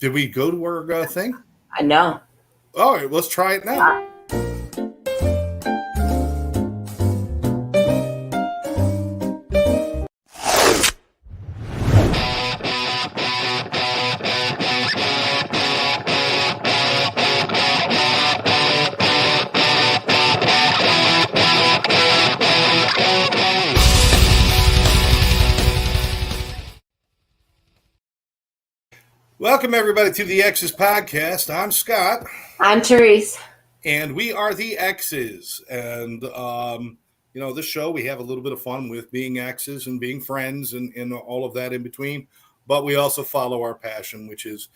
Did we go to our thing? I know. All right, let's try it now. Welcome, everybody, to the Exes podcast. I'm Scott. I'm Therese. And we are the Exes. And, this show, we have a little bit of fun with being exes and being friends and all of that in between. But we also follow our passion, which is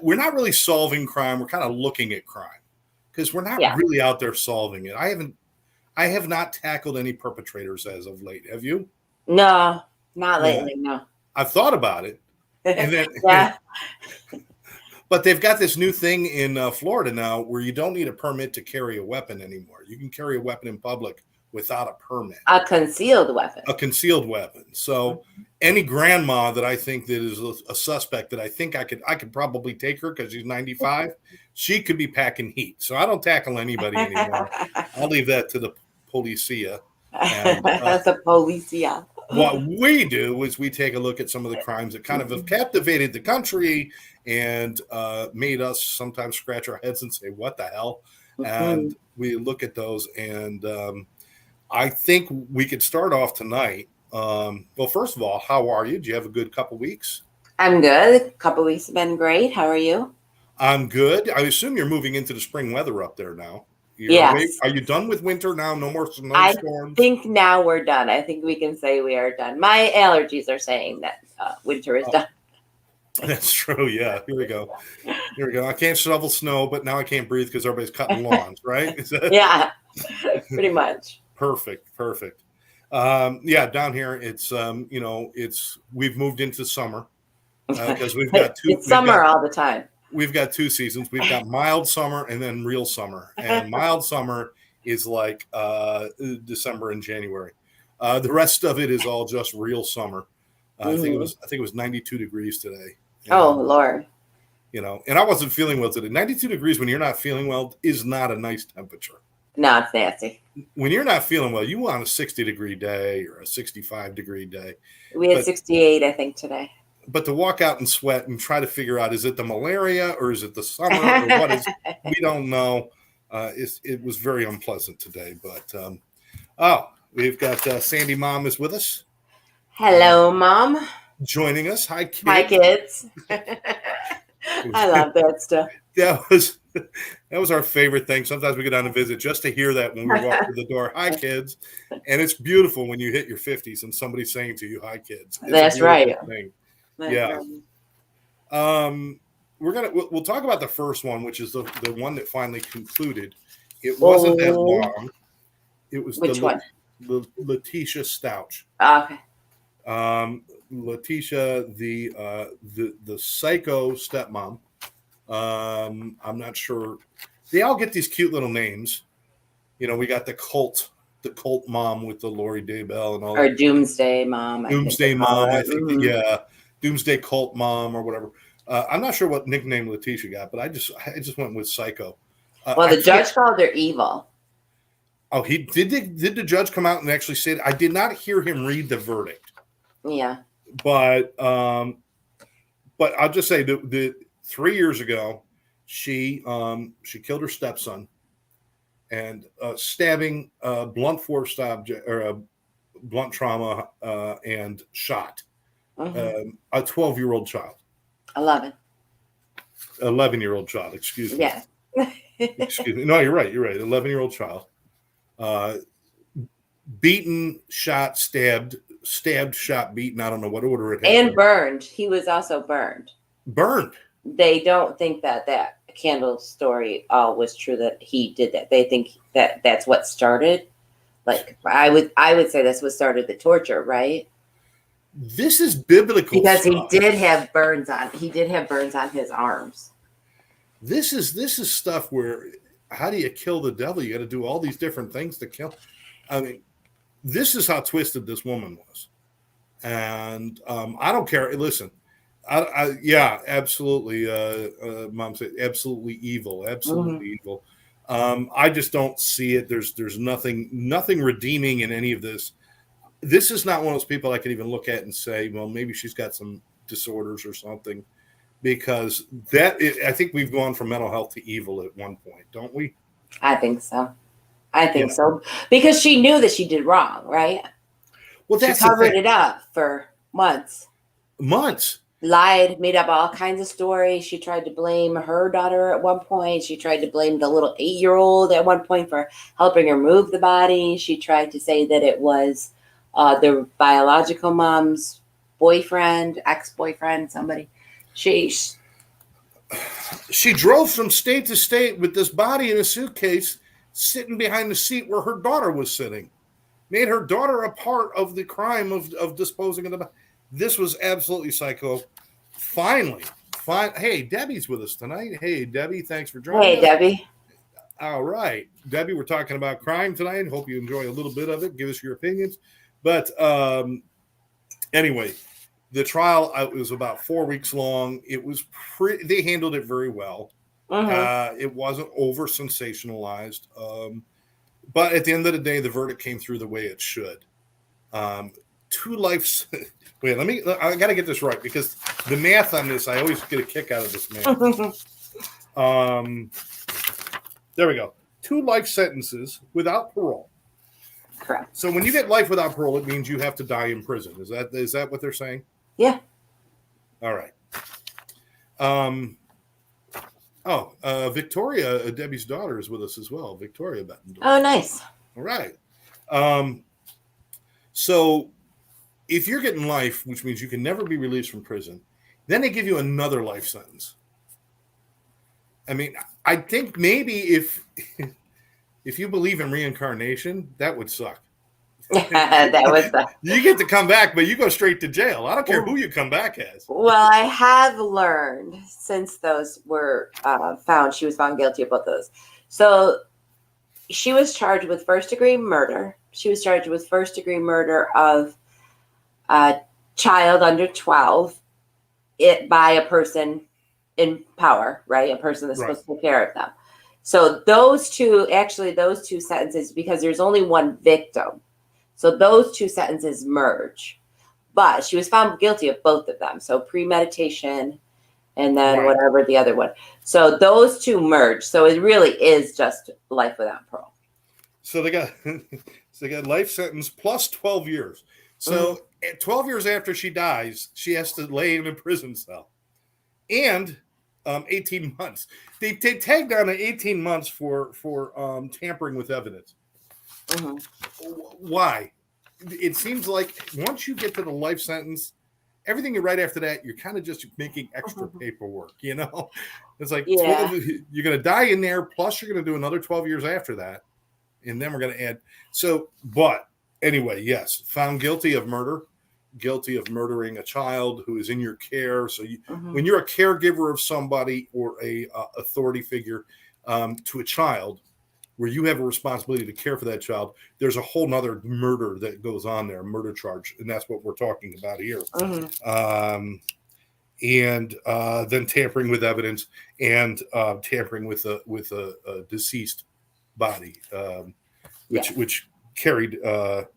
we're not really solving crime. We're kind of looking at crime because we're not really out there solving it. I have not tackled any perpetrators as of late. Have you? No, not lately, no. I've thought about it. And then, but they've got this new thing in Florida now where you don't need a permit to carry a weapon anymore. You can carry a weapon in public without a permit. A concealed weapon. A concealed weapon. So any grandma that I think that is a suspect that I think I could probably take her because she's 95, she could be packing heat. So I don't tackle anybody anymore. I'll leave that to the Letecia. The Letecia. What we do is we take a look at some of the crimes that kind of have captivated the country and made us sometimes scratch our heads and say, what the hell? And we look at those. And I think we could start off tonight. Well, first of all, how are you? Do you have a good couple weeks? I'm good. A couple weeks have been great. How are you? I'm good. I assume you're moving into the spring weather up there now. Yes. Are you done with winter now? No more snowstorms? I think now we're done. I think we can say we are done. My allergies are saying that winter is done. That's true. Yeah. Here we go. I can't shovel snow, but now I can't breathe because everybody's cutting lawns, right? Yeah, pretty much. Perfect. Down here, we've moved into summer because we've got two. It's summer all the time. We've got two seasons. We've got mild summer and then real summer. And mild summer is like December and January. The rest of it is all just real summer. I think it was 92 degrees today. Oh, Lord. And I wasn't feeling well today. 92 degrees when you're not feeling well is not a nice temperature. No, it's nasty. When you're not feeling well, you want a 60-degree day or a 65-degree day. We had 68, I think, today. But to walk out and sweat and try to figure out, is it the malaria or is it the summer or what is, we don't know. It was very unpleasant today. But, we've got Sandy Mom is with us. Hello, Mom. Joining us. Hi, kids. Hi, kids. I love that stuff. That was our favorite thing. Sometimes we go down and visit just to hear that when we walk through the door. Hi, kids. And it's beautiful when you hit your 50s and somebody's saying to you, hi, kids. That's right. Thing. Yeah. We'll talk about the first one, which is the one that finally concluded. It wasn't that long. It was which one? The Letecia Stauch. Okay. Letecia, the psycho stepmom. I'm not sure. They all get these cute little names. We got the cult mom with the Lori Vallow and all. Or Doomsday Mom. Doomsday Mom, I think. Yeah. Doomsday Cult Mom or whatever. I'm not sure what nickname Letecia got, but I just went with Psycho. Well, the judge called her evil. Oh, he did. Did the judge come out and actually say it? I did not hear him read the verdict. Yeah. But I'll just say the 3 years ago, she killed her stepson and stabbing blunt force object or blunt trauma and shot. A 12-year-old child. 11-year-old child, excuse me. Yeah. Excuse me. No, you're right. 11-year-old child. Beaten, shot, stabbed, shot, beaten. I don't know what order it had. And burned. He was also burned. Burned. They don't think that candle story all was true, that he did that. They think that that's what started. Like, I would say that's what started the torture, right? This is biblical because stuff. He did have burns on his arms. This is stuff where, how do you kill the devil? You got to do all these different things to kill. I mean, this is how twisted this woman was. And I don't care. Listen, Yeah, absolutely. Mom said absolutely evil, Hmm. absolutely evil. I just don't see it. There's nothing redeeming in any of this. This is not one of those people I could even look at and say, well, maybe she's got some disorders or something, because I think we've gone from mental health to evil at one point, don't we? I think so. I think Yeah. so because she knew that she did wrong, right? Well, She that's the covered thing. it up for months. Months. Lied, made up all kinds of stories. She tried to blame her daughter at one point. She tried to blame the little 8-year-old at one point for helping her move the body. She tried to say that it was the biological mom's boyfriend, ex-boyfriend, somebody. She, She drove from state to state with this body in a suitcase, sitting behind the seat where her daughter was sitting. Made her daughter a part of the crime of disposing of the body. This was absolutely psycho. Finally, fine. Hey, Debbie's with us tonight. Hey, Debbie, thanks for joining hey, us. Debbie. All right, Debbie, we're talking about crime tonight. Hope you enjoy a little bit of it. Give us your opinions. But anyway, the trial was about 4 weeks long. It was they handled it very well. Mm-hmm. It wasn't over sensationalized. But at the end of the day, the verdict came through the way it should. Two lives. Wait, I got to get this right, because the math on this, I always get a kick out of this math. There we go. 2 life sentences without parole. Correct. So when you get life without parole, it means you have to die in prison. Is that what they're saying? Yeah. All right. Victoria, Debbie's daughter, is with us as well. Victoria Bettendorf. Oh, nice. All right. So if you're getting life, which means you can never be released from prison, then they give you another life sentence. I mean, I think maybe if you believe in reincarnation, that would suck. That was the. You get to come back, but you go straight to jail. I don't care who you come back as. Well, I have learned since those were found, she was found guilty of both those. So she was charged with first-degree murder. She was charged with first-degree murder of a child under 12 by a person in power, right? A person that's supposed to take care of them. So those two sentences, because there's only one victim, so those two sentences merge. But she was found guilty of both of them. So premeditation and then whatever the other one. So those two merge. So it really is just life without parole. So they got life sentence plus 12 years. So 12 years after she dies, she has to lay in a prison cell. And 18 months. They tagged on 18 months for tampering with evidence. Why? It seems like once you get to the life sentence, everything you write after that, you're kind of just making extra paperwork, you know? It's like 12, you're going to die in there, plus you're going to do another 12 years after that, and then we're going to add. So, but anyway, yes, found guilty of murder, guilty of murdering a child who is in your care. So when you're a caregiver of somebody or a authority figure to a child, where you have a responsibility to care for that child, there's a whole nother murder that goes on there, murder charge. And that's what we're talking about here. And then tampering with evidence and tampering with a deceased body, which carried 12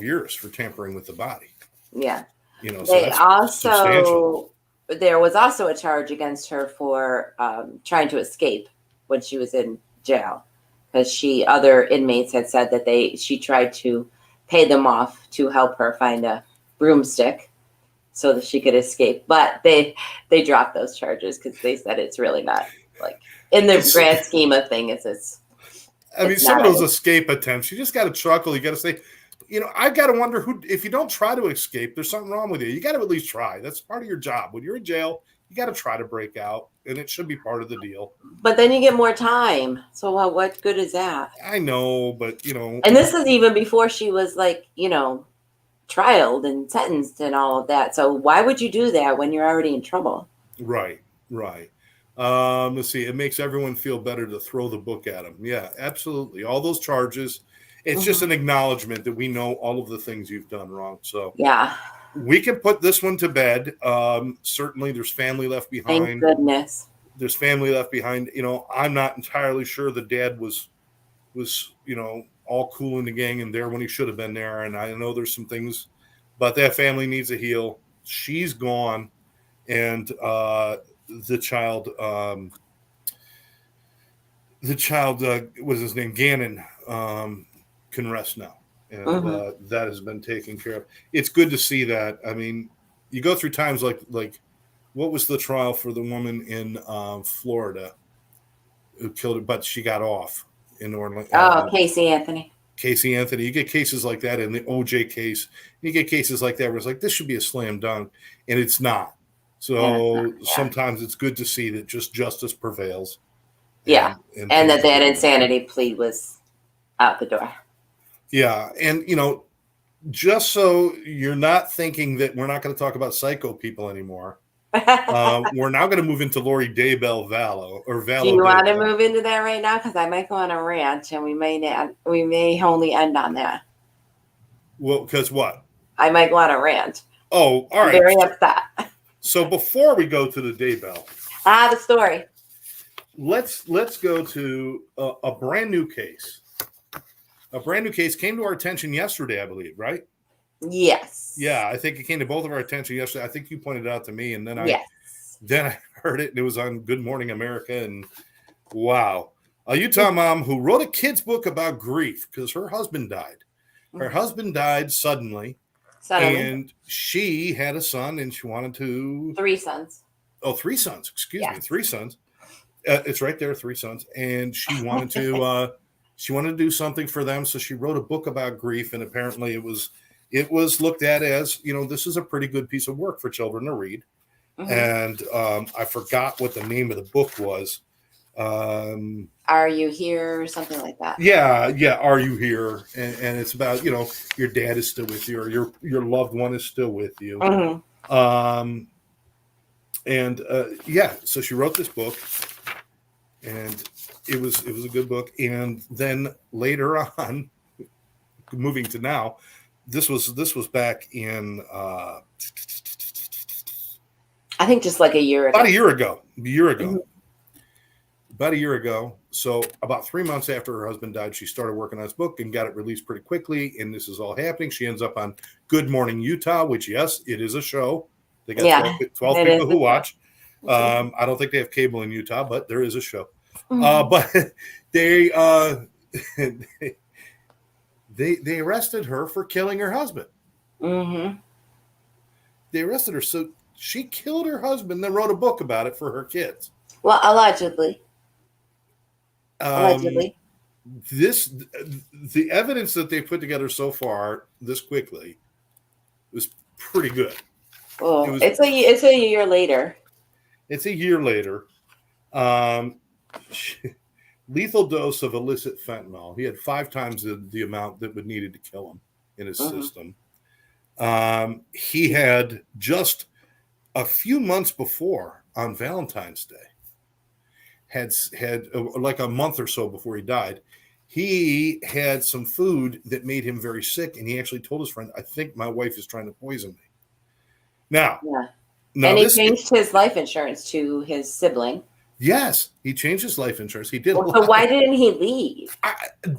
years for tampering with the body. Yeah. You know, so there was also a charge against her for trying to escape when she was in jail, because other inmates had said that she tried to pay them off to help her find a broomstick so that she could escape. But they dropped those charges because they said it's really not, like, in the grand scheme of things. Some of those escape attempts, you just got to chuckle. You got to say, you know, I've got to wonder if you don't try to escape, there's something wrong with you. You got to at least try. That's part of your job. When you're in jail, you got to try to break out, and it should be part of the deal. But then you get more time. So what good is that? I know, but, you know. And this is even before she was, like, you know, trialed and sentenced and all of that. So why would you do that when you're already in trouble? Right. Let's see. It makes everyone feel better to throw the book at them. Yeah, absolutely. All those charges. It's just an acknowledgement that we know all of the things you've done wrong. So yeah. we can put this one to bed. Certainly, there's family left behind. Thank goodness. There's family left behind. I'm not entirely sure the dad was all cool in the gang and there when he should have been there. And I know there's some things, but that family needs to heal. She's gone, and the child, what's his name, Gannon, can rest now, and that has been taken care of. It's good to see that. I mean, you go through times like what was the trial for the woman in Florida who killed her, but she got off in Orlando. Casey Anthony. You get cases like that in the OJ case. You get cases like that where it's like, this should be a slam dunk, and it's not. So sometimes it's good to see that just justice prevails. And that insanity plea was out the door. Yeah. And, just so you're not thinking that we're not going to talk about psycho people anymore, we're now going to move into Lori Vallow. Do you want to move into that right now? Because I might go on a rant, and we may only end on that. Well, because what? I might go on a rant. Oh, all right. I'm very upset. So before we go to the Daybell, the story. Let's go to a brand new case. A brand new case came to our attention yesterday, I believe, right? Yes. Yeah, I think it came to both of our attention yesterday. I think you pointed it out to me, and then I heard it, and it was on Good Morning America, and wow. A Utah mom who wrote a kid's book about grief because her husband died. Her husband died suddenly, and she had a son, and she wanted to... 3 sons. Oh, 3 sons. Excuse me, 3 sons. It's right there, 3 sons, and she wanted to do something for them, so she wrote a book about grief, and apparently it was looked at as, this is a pretty good piece of work for children to read. And I forgot what the name of the book was. Are You Here? Or something like that. Yeah. Are You Here? And it's about, your dad is still with you, or your loved one is still with you. So she wrote this book, and it was a good book. And then later on, moving to now, this was back in I think just like a year ago. About a year ago. So about 3 months after her husband died, she started working on this book and got it released pretty quickly. And this is all happening. She ends up on Good Morning Utah, which, yes, it is a show. They got 12 people who watch. I don't think they have cable in Utah, but there is a show. But they arrested her for killing her husband. They arrested her. So she killed her husband, then wrote a book about it for her kids. Well, allegedly. The evidence that they put together so far this quickly was pretty good. Well, it's a year later. It's a year later. Lethal dose of illicit fentanyl. He had 5 times the amount that would needed to kill him in his system. He had just a few months before, on Valentine's Day, had like a month or so before he died, he had some food that made him very sick, and he actually told his friend, "I think my wife is trying to poison me." Now, and he changed his life insurance to his sibling. Yes, he changed his life insurance. He did. Well, so why didn't he leave?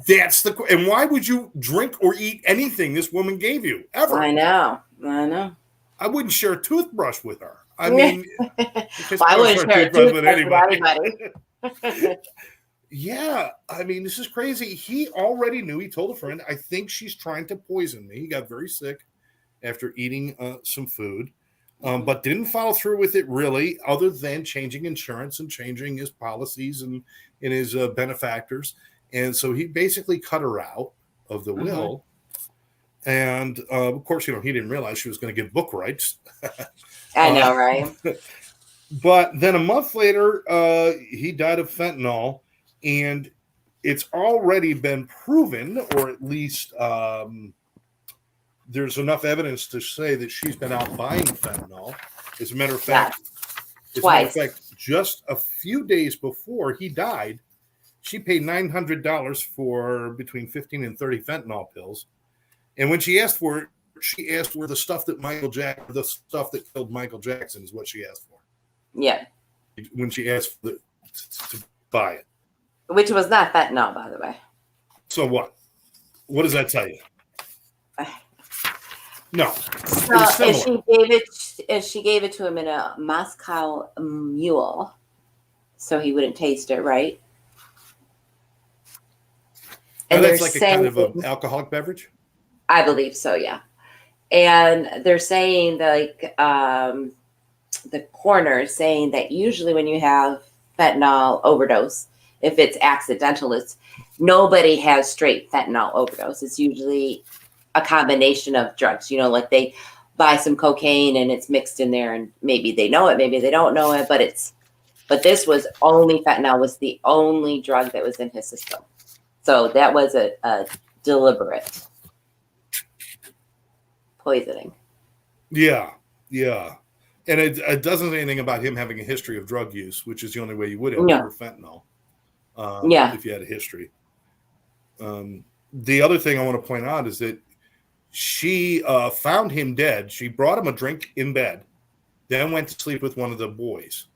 That's the question. And why would you drink or eat anything this woman gave you ever? I know. I wouldn't share a toothbrush with her. I mean, I wouldn't share a toothbrush with anybody. Yeah, I mean, this is crazy. He already knew. He told a friend, "I think she's trying to poison me." He got very sick after eating some food. But didn't follow through with it really, other than changing insurance and changing his policies and his benefactors. And so he basically cut her out of the will. And of course, he didn't realize she was going to get book rights. I know, right? But then a month later, he died of fentanyl, and it's already been proven, or at least there's enough evidence to say that she's been out buying fentanyl. As a matter of fact, just a few days before he died, she paid $900 for between 15 and 30 fentanyl pills. And when she asked for it, she asked for the stuff that the stuff that killed Michael Jackson is what she asked for. Yeah. When she asked to buy it. Which was not fentanyl, by the way. So what? What does that tell you? No. So if she gave it to him in a Moscow Mule, so he wouldn't taste it, right? And that's like a kind of an alcoholic beverage? I believe so, yeah. And they're saying that, like, the coroner is saying that usually when you have fentanyl overdose, if it's accidental, nobody has straight fentanyl overdose. It's usually a combination of drugs, like they buy some cocaine and it's mixed in there, and maybe they know it, maybe they don't know it, but this was only fentanyl was the only drug that was in his system. So that was a deliberate poisoning. Yeah. And it doesn't say anything about him having a history of drug use, which is the only way you would have for fentanyl. If you had a history. The other thing I want to point out is that she found him dead. She brought him a drink in bed, then went to sleep with one of the boys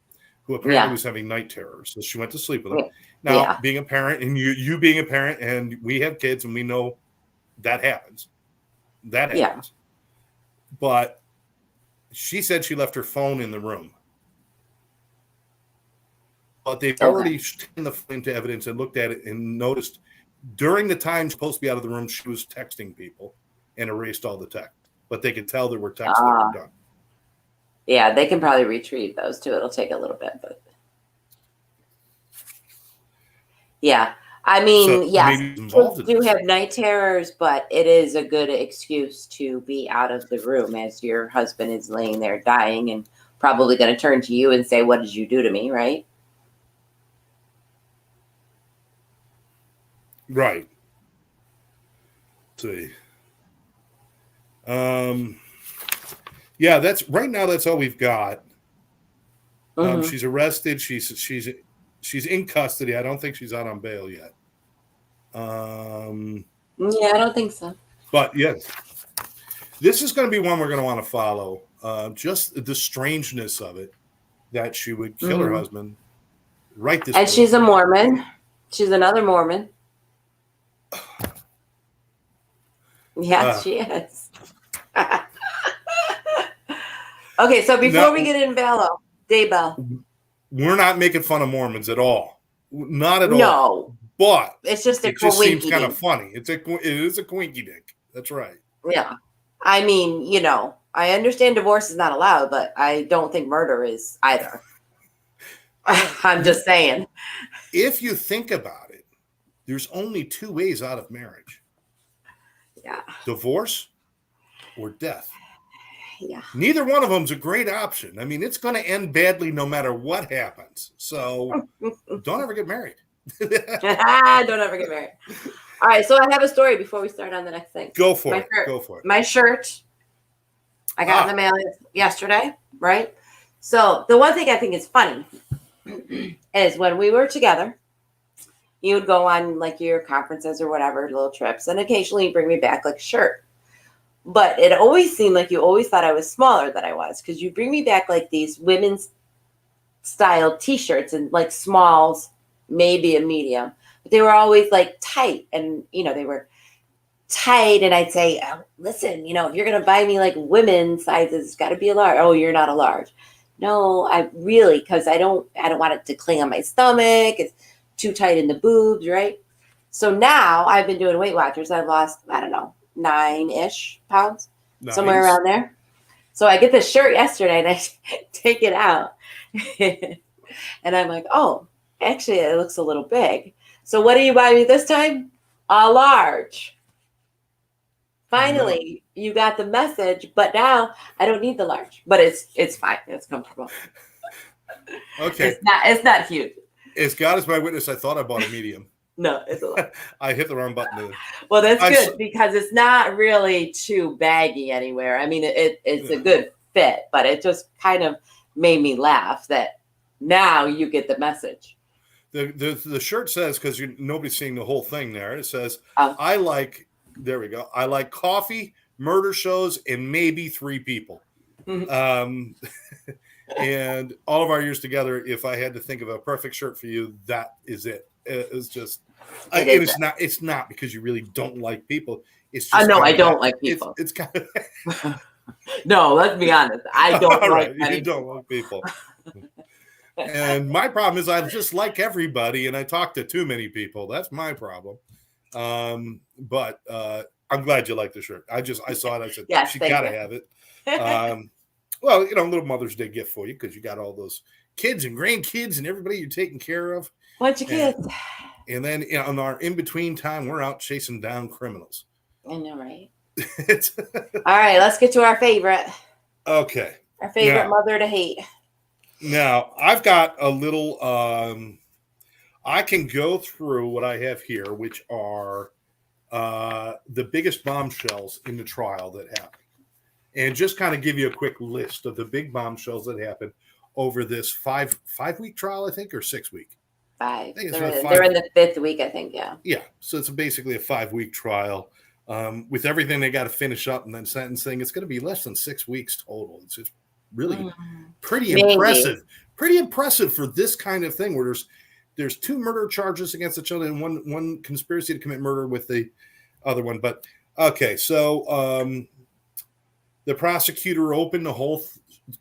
who apparently was having night terrors. So she went to sleep with him. Now, being a parent, and you being a parent, and we have kids, and we know that happens. But she said she left her phone in the room. But they've already taken the phone into evidence and looked at it and noticed during the time she's supposed to be out of the room, she was texting people and erased all the text. But they could tell there were texts that were done. Yeah, they can probably retrieve those too. It'll take a little bit, but yeah. I mean, yes, people do have night terrors, but it is a good excuse to be out of the room as your husband is laying there dying and probably going to turn to you and say, "What did you do to me?" Right? Right. Let's see. Yeah, that's right now. That's all we've got. She's arrested. She's in custody. I don't think she's out on bail yet. Yeah, I don't think so. But yes, this is going to be one we're going to want to follow. Just the strangeness of it, that she would kill her husband. Right. And she's a Mormon. She's another Mormon. Yes, she is. Okay, so before we get in Daybell. We're not making fun of Mormons at all. Not at all. No. But it's just it just seems kind of funny. It is a quinky dink. That's right. Yeah. I mean, I understand divorce is not allowed, but I don't think murder is either. I'm just saying. If you think about it, there's only two ways out of marriage. Yeah. Divorce or death. Yeah. Neither one of them is a great option. I mean, it's going to end badly no matter what happens. So don't ever get married. Don't ever get married. All right. So I have a story before we start on the next thing. Go for it. My shirt I got in the mail yesterday, right? So the one thing I think is funny is when we were together, you would go on like your conferences or whatever, little trips, and occasionally you bring me back like a shirt. But it always seemed like you always thought I was smaller than I was, because you bring me back like these women's style t-shirts and like smalls, maybe a medium, but they were always like tight, and they were tight. And I'd say, listen, if you're going to buy me like women's sizes, it's got to be a large. Oh, you're not a large. No, because I don't want it to cling on my stomach. It's too tight in the boobs. Right. So now I've been doing Weight Watchers. I've lost, I don't know, 9-ish pounds, somewhere around there. So I get this shirt yesterday and I take it out and I'm like, oh, actually it looks a little big. So what do you buy me this time? A large. Finally, you got the message, but now I don't need the large, but it's fine. It's comfortable. Okay. It's not huge. As God is my witness, I thought I bought a medium. No, it's a large. I hit the wrong button. Well, that's good because it's not really too baggy anywhere. I mean, it's a good fit, but it just kind of made me laugh that now you get the message. The shirt says, because nobody's seeing the whole thing there, it says, I like coffee, murder shows, and maybe 3 people. And all of our years together, if I had to think of a perfect shirt for you, that is it. It's just, it's not because you really don't like people. It's just no, I don't like people. It's kind of no. Let's be honest. I don't like you don't like people. And my problem is I just like everybody, and I talk to too many people. That's my problem. But I'm glad you like the shirt. I saw it. I said, yes, she got to have it. Well, a little Mother's Day gift for you because you got all those kids and grandkids and everybody you're taking care of. Bunch of kids. And then on our in-between time, we're out chasing down criminals. I know, right? All right, let's get to our favorite. Okay. Our favorite mother to hate. Now, I've got a little, I can go through what I have here, which are the biggest bombshells in the trial that happened. And just kind of give you a quick list of the big bombshells that happened over this five-week trial, I think, or 6-week. 5. They're in the 5th week, I think, yeah. Yeah, so it's basically a 5-week trial. With everything they got to finish up and then sentencing, it's going to be less than 6 weeks total. It's just really pretty impressive. Pretty impressive for this kind of thing where there's 2 murder charges against each other and one conspiracy to commit murder with the other one. But okay, so the prosecutor opened the whole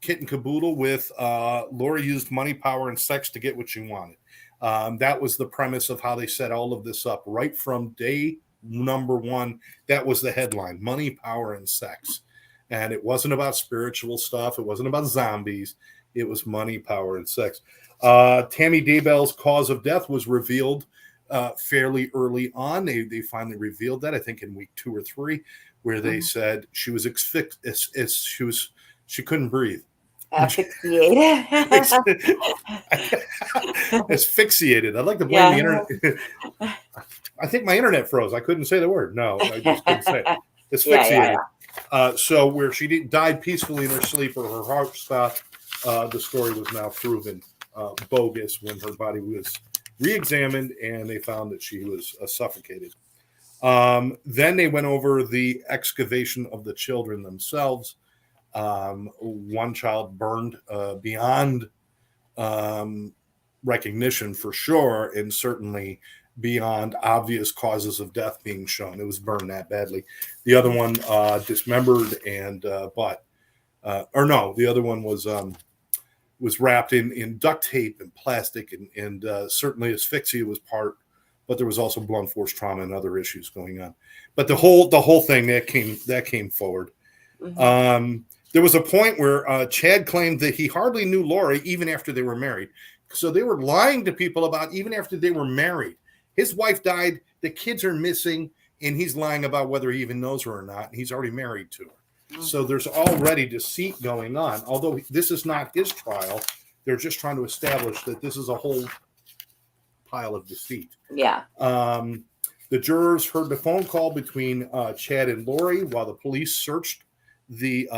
kit and caboodle with Lori used money, power, and sex to get what she wanted. That was the premise of how they set all of this up right from day number 1. That was the headline: money, power, and sex. And it wasn't about spiritual stuff. It wasn't about zombies. It was money, power, and sex. Tammy Daybell's cause of death was revealed fairly early on. They finally revealed that, I think, in week 2 or 3, where they said she was she couldn't breathe. Asphyxiated. Asphyxiated. I'd like to blame the internet. I think my internet froze. I couldn't say the word. No, I just couldn't say it. Asphyxiated. So where she died peacefully in her sleep or her heart stopped, the story was now proven bogus when her body was re-examined and they found that she was suffocated. Then they went over the excavation of the children themselves. One child burned beyond recognition for sure, and certainly beyond obvious causes of death being shown. It was burned that badly. The other one dismembered and the other one was wrapped in duct tape and plastic, and certainly asphyxia was part, but there was also blunt force trauma and other issues going on. But the whole thing that came forward. There was a point where Chad claimed that he hardly knew Lori even after they were married. So they were lying to people about even after they were married. His wife died, the kids are missing, and he's lying about whether he even knows her or not. And he's already married to her. So there's already deceit going on. Although this is not his trial, they're just trying to establish that this is a whole pile of deceit. Yeah. The jurors heard the phone call between Chad and Lori while the police searched the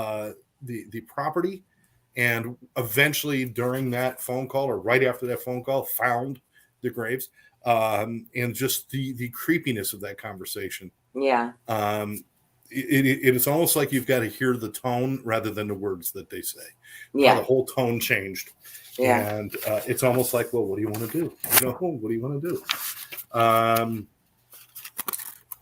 property, and eventually during that phone call or right after that phone call found the graves, and just the creepiness of that conversation. Yeah. It is almost like you've got to hear the tone rather than the words that they say. Yeah. The whole tone changed. Yeah. And it's almost like, well, what do you want to do? What do you want to do?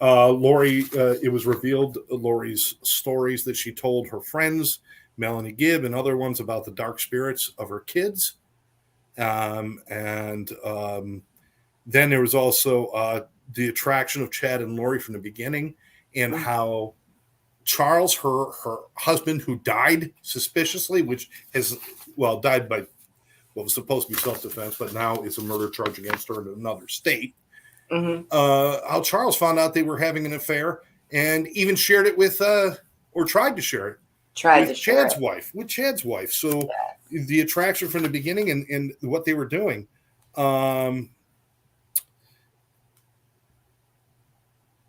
Lori, it was revealed Lori's stories that she told her friends, Melanie Gibb and other ones, about the dark spirits of her kids. And then there was also the attraction of Chad and Lori from the beginning, and how Charles, her husband, who died suspiciously, which has, died by what was supposed to be self-defense, but now is a murder charge against her in another state. How Charles found out they were having an affair and even shared it with, or tried to share it with Chad's wife. So the attraction from the beginning and what they were doing.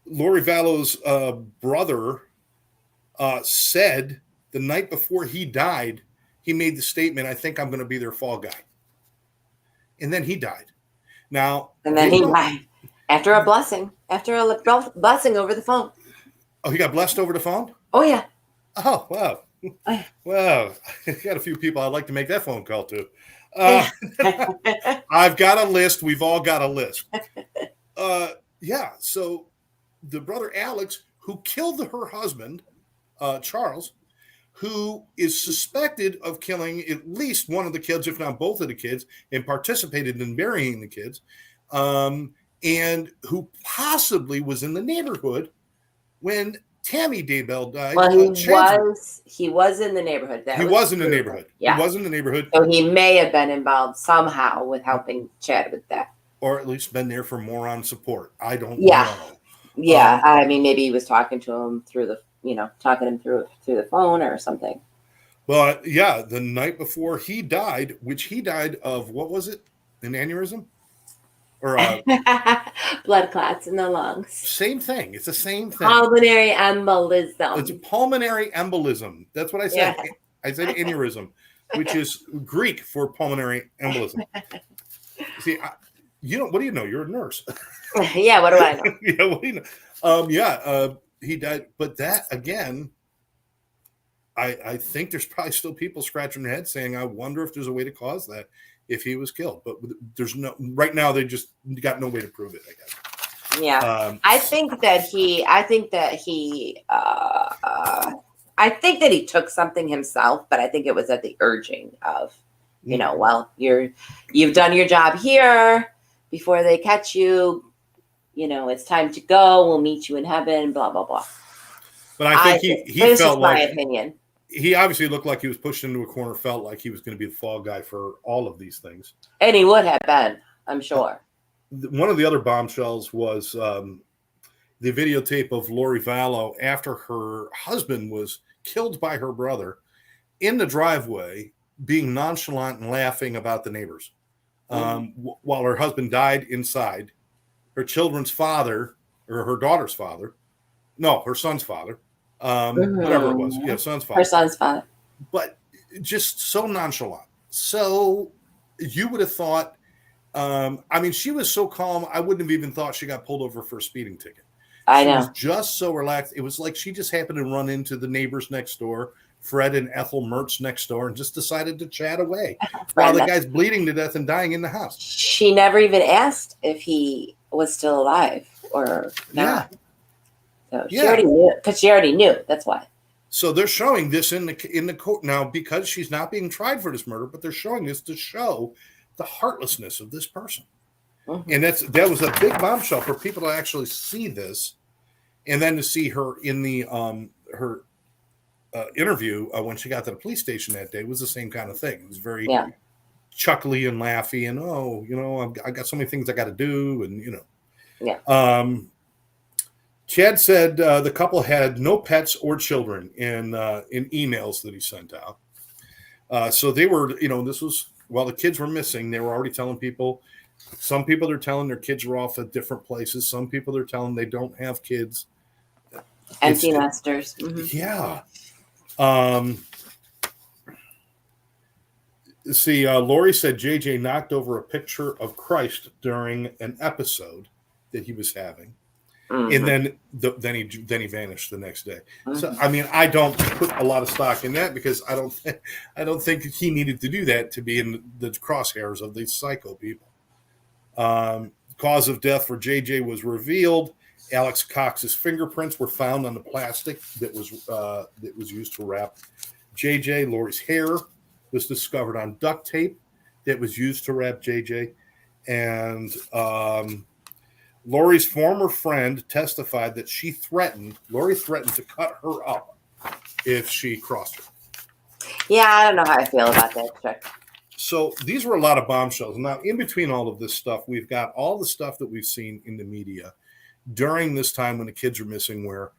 Lori Vallow's brother said the night before he died, he made the statement, "I think I'm going to be their fall guy." And then he died. After a blessing over the phone. Oh, he got blessed over the phone? Oh yeah. Oh, wow. Oh, yeah. Well, I got a few people I'd like to make that phone call to. I've got a list. We've all got a list. Yeah. So the brother Alex, who killed her husband, Charles, who is suspected of killing at least one of the kids, if not both of the kids, and participated in burying the kids, and who possibly was in the neighborhood when Tammy Daybell died. Well, he was in the neighborhood. He was in the neighborhood. Yeah. He was in the neighborhood. So he may have been involved somehow with helping Chad with that. Or at least been there for moron support. I don't know. Yeah. I mean, maybe he was talking to him through the phone or something. Well, yeah, the night before he died, which he died of, what was it? An aneurysm? Or blood clots in the lungs. Same thing. It's the same thing. Pulmonary embolism. It's a pulmonary embolism. That's what I said. Yeah. I said aneurysm, which is Greek for pulmonary embolism. See, what do you know? You're a nurse. Yeah, what do I know? Yeah, what do you know? He died. But that, again, I think there's probably still people scratching their heads saying, I wonder if there's a way to cause that if he was killed. But there's no, right now they just got no way to prove it, I guess. Yeah. I think that he took something himself, but I think it was at the urging of, well, you've done your job here before they catch you, it's time to go. We'll meet you in heaven, blah, blah, blah. But I think he felt like, my opinion. He obviously looked like he was pushed into a corner, felt like he was going to be the fall guy for all of these things. And he would have been, I'm sure. One of the other bombshells was the videotape of Lori Vallow after her husband was killed by her brother in the driveway, being nonchalant and laughing about the neighbors. While her husband died inside, her children's father, or her daughter's father, no, her son's father, whatever it was. Yeah, son's father. Her son's father. But just so nonchalant. So you would have thought, she was so calm, I wouldn't have even thought she got pulled over for a speeding ticket. I know. She was just so relaxed. It was like she just happened to run into the neighbors next door, Fred and Ethel Mertz next door, and just decided to chat away while the guy's bleeding to death and dying in the house. She never even asked if he was still alive or not. Yeah. So she already knew, because she already knew. That's why. So they're showing this in the court now because she's not being tried for this murder, but they're showing this to show the heartlessness of this person. Mm-hmm. And that was a big bombshell for people to actually see this, and then to see her in the her interview when she got to the police station that day was the same kind of thing. It was very chuckly and laughy, and I got so many things I got to do, and Chad said the couple had no pets or children in emails that he sent out. So they were, this was while the kids were missing. They were already telling people. Some people they're telling their kids are off at different places. Some people they're telling they don't have kids. Empty nesters. Mm-hmm. Yeah. Lori said JJ knocked over a picture of Christ during an episode that he was having. Mm-hmm. And then he vanished the next day. Mm-hmm. So I don't put a lot of stock in that because I don't think he needed to do that to be in the crosshairs of these psycho people. Cause of death for JJ was revealed. Alex Cox's fingerprints were found on the plastic that was used to wrap JJ. Lori's hair was discovered on duct tape that was used to wrap JJ, and Lori's former friend testified that Lori threatened to cut her up if she crossed her. Yeah, I don't know how I feel about that chick. So these were a lot of bombshells. Now, in between all of this stuff, we've got all the stuff that we've seen in the media during this time when the kids are missing, where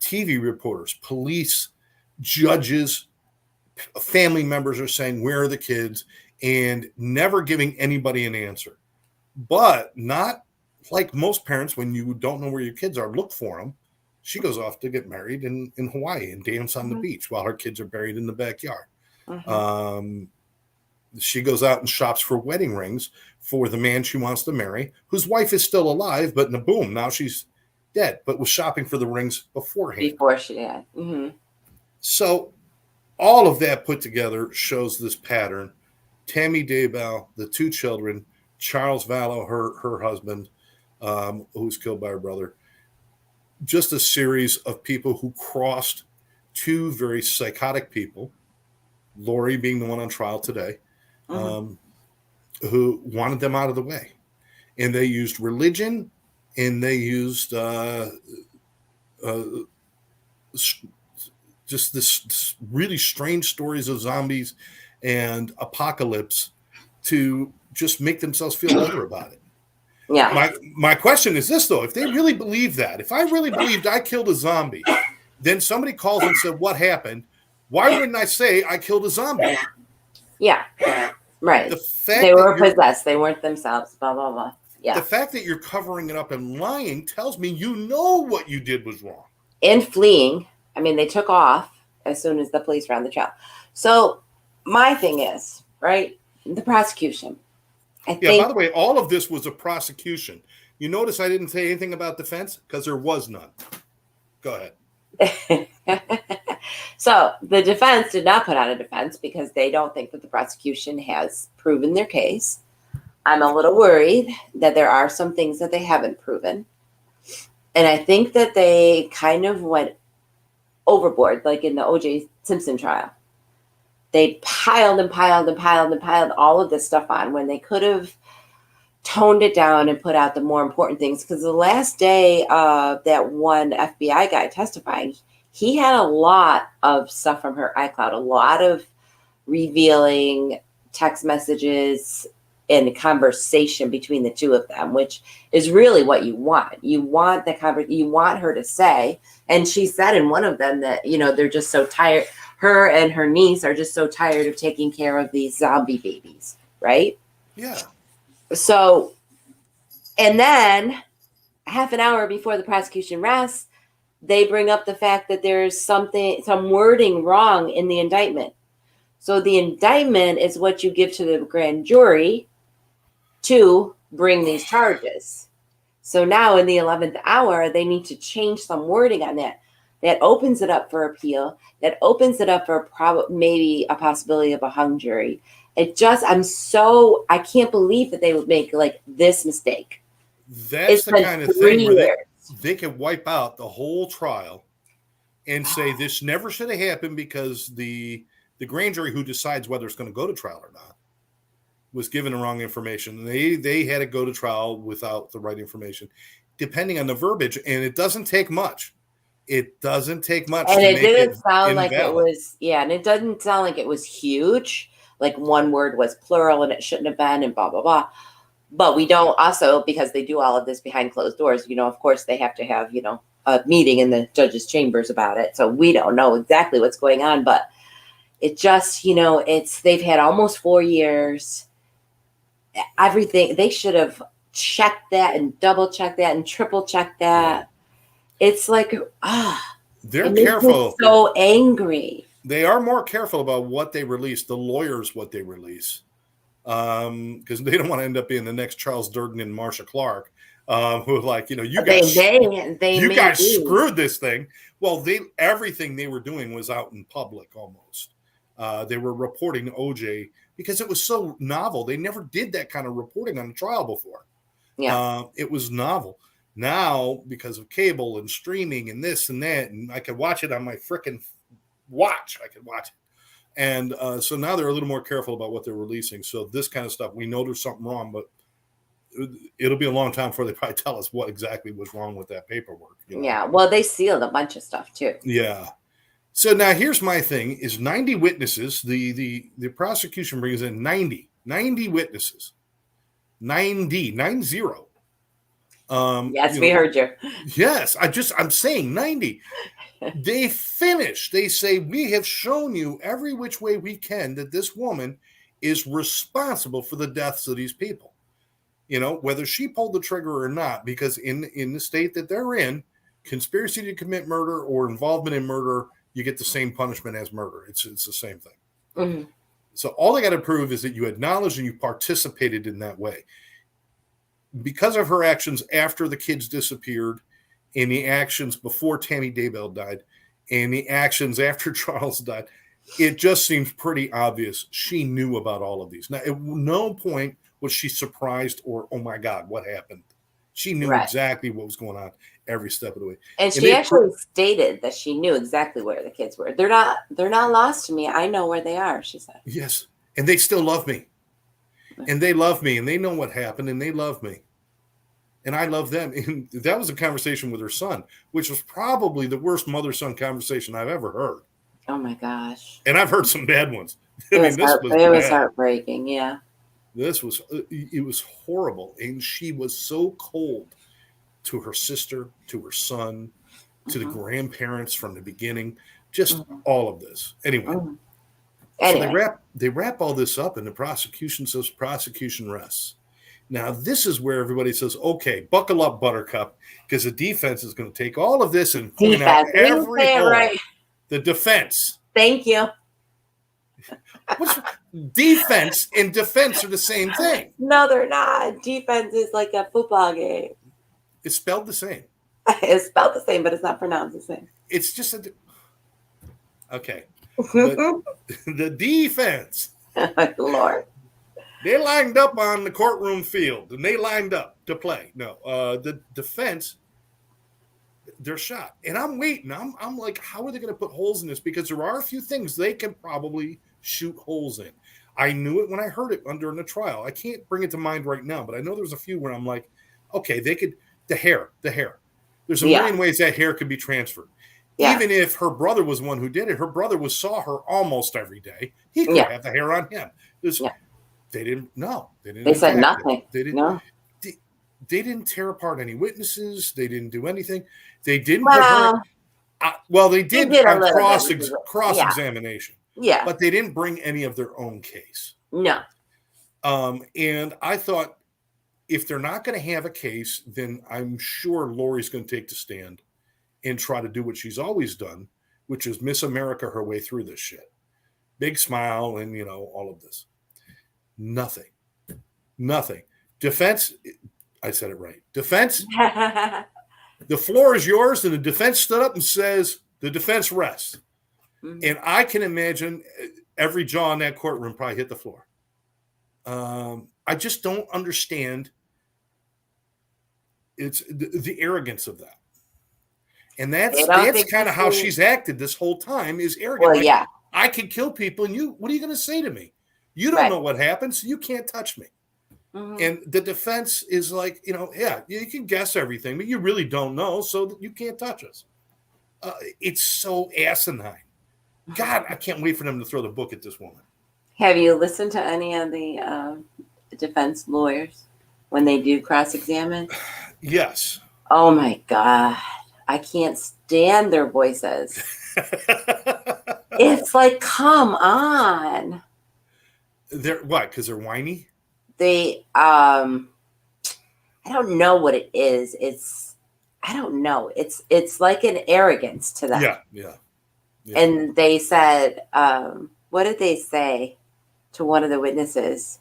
TV reporters, police, judges, family members are saying, where are the kids? And never giving anybody an answer. But not like most parents, when you don't know where your kids are, look for them. She goes off to get married in Hawaii and dance on the beach while her kids are buried in the backyard. Mm-hmm. She goes out and shops for wedding rings for the man she wants to marry, whose wife is still alive, but boom, now she's dead, but was shopping for the rings beforehand. Before she had. Mm-hmm. So all of that put together shows this pattern. Tammy Daybell, the 2 children, Charles Vallow, her husband, who was killed by her brother. Just a series of people who crossed 2 very psychotic people, Lori being the one on trial today, who wanted them out of the way. And they used religion, and they used just this really strange stories of zombies and apocalypse to just make themselves feel better about it. Yeah. My question is this, though. If they really believe that, if I really believed I killed a zombie, then somebody calls and said, what happened? Why wouldn't I say I killed a zombie? Yeah. Right. The fact they were possessed. They weren't themselves. Blah, blah, blah. Yeah. The fact that you're covering it up and lying tells me you know what you did was wrong. And fleeing. I mean, they took off as soon as the police ran the trial. So my thing is, right, the prosecution. By the way, all of this was a prosecution. You notice I didn't say anything about defense because there was none. Go ahead. So the defense did not put on a defense because they don't think that the prosecution has proven their case. I'm a little worried that there are some things that they haven't proven. And I think that they kind of went overboard, like in the O.J. Simpson trial. They piled and piled and piled and piled all of this stuff on when they could have toned it down and put out the more important things. Because the last day that one FBI guy testifying, he had a lot of stuff from her iCloud, a lot of revealing text messages and conversation between the 2 of them, which is really what you want. You want you want her to say, and she said in one of them that, they're just so tired. Her and her niece are just so tired of taking care of these zombie babies, right? Yeah. So, and then half an hour before the prosecution rests, they bring up the fact that there's some wording wrong in the indictment. So the indictment is what you give to the grand jury to bring these charges. So now in the 11th hour, they need to change some wording on that. That opens it up for appeal. That opens it up for maybe a possibility of a hung jury. I can't believe that they would make like this mistake. That's the kind of thing where they can wipe out the whole trial and say this never should have happened because the grand jury who decides whether it's going to go to trial or not was given the wrong information. They had to go to trial without the right information, depending on the verbiage. And it doesn't take much. It doesn't take much. And it didn't sound invalid. Like it was, and it doesn't sound like it was huge. Like one word was plural and it shouldn't have been and blah, blah, blah. But we don't also, because they do all of this behind closed doors, of course they have to have, a meeting in the judge's chambers about it. So we don't know exactly what's going on, but it just, they've had almost 4 years. Everything, they should have checked that and double checked that and triple checked that. It's like, they're careful. So angry. They are more careful about what they release, the lawyers, what they release, because they don't want to end up being the next Charles Durden and Marsha Clark, who are like, you guys screwed this thing. Well, everything they were doing was out in public almost. They were reporting OJ because it was so novel. They never did that kind of reporting on a trial before. Yeah, it was novel. Now, because of cable and streaming and this and that, and I could watch it on my frickin' watch. I could watch it. And so now they're a little more careful about what they're releasing. So this kind of stuff, we know there's something wrong, but it'll be a long time before they probably tell us what exactly was wrong with that paperwork. Yeah, well, they sealed a bunch of stuff too. Yeah. So now here's my thing is 90 witnesses. The prosecution brings in 90 witnesses. 90. Yes, we heard you. Yes, I'm saying 90. They finish. They say, we have shown you every which way we can that this woman is responsible for the deaths of these people. Whether she pulled the trigger or not, because in the state that they're in, conspiracy to commit murder or involvement in murder, you get the same punishment as murder. It's the same thing. Mm-hmm. So all they got to prove is that you acknowledged and you participated in that way. Because of her actions after the kids disappeared and the actions before Tammy Daybell died and the actions after Charles died, it just seems pretty obvious she knew about all of these. Now, at no point was she surprised or, oh my God, what happened? She knew exactly what was going on every step of the way. And she actually stated that she knew exactly where the kids were. They're not lost to me. I know where they are, she said. Yes. And they still love me. And they love me, and they know what happened, and they love me. And I love them. And that was a conversation with her son, which was probably the worst mother-son conversation I've ever heard. Oh my gosh. And I've heard some bad ones. It was heartbreaking, yeah. It was horrible. And she was so cold to her sister, to her son, to the grandparents from the beginning, just all of this. Anyway. So they wrap all this up, and the prosecution says prosecution rests. Now, this is where everybody says, okay, buckle up, Buttercup, because the defense is going to take all of this and point out every hole. Right. The defense. Thank you. Defense and defense are the same thing. No, they're not. Defense is like a football game. It's spelled the same. It's spelled the same, but it's not pronounced the same. It's just okay. The defense. Lord. They lined up on the courtroom field, and they lined up to play. No, the defense, they're shot. And I'm waiting. I'm like, how are they going to put holes in this? Because there are a few things they can probably shoot holes in. I knew it when I heard it during the trial. I can't bring it to mind right now, but I know there's a few where I'm like, okay, they could, the hair. There's a million ways that hair could be transferred. Yeah. Even if her brother was one who did it, her brother saw her almost every day. He could have the hair on him. They didn't. No, they didn't. They said nothing. They didn't. No. They didn't tear apart any witnesses. They didn't do anything. They didn't. They did on cross-examination. Yeah, but they didn't bring any of their own case. No. And I thought, if they're not going to have a case, then I'm sure Lori's going to take the stand and try to do what she's always done, which is Miss America her way through this shit. Big smile and, all of this. Nothing. Defense, I said it right. Defense, the floor is yours, and the defense stood up and says, the defense rests. Mm-hmm. And I can imagine every jaw in that courtroom probably hit the floor. I just don't understand it's the arrogance of that. And that's kind of how she's acted this whole time, is arrogant. Well, yeah. I can kill people, and what are you going to say to me? You don't know what happens, so you can't touch me. Mm-hmm. And the defense is like, you can guess everything, but you really don't know, so you can't touch us. It's so asinine. God, I can't wait for them to throw the book at this woman. Have you listened to any of the defense lawyers when they do cross-examine? Yes. Oh, my God. I can't stand their voices. It's like, come on. They're what? Because they're whiny? They, I don't know what it is. I don't know. It's like an arrogance to them. Yeah. And they said, what did they say to one of the witnesses?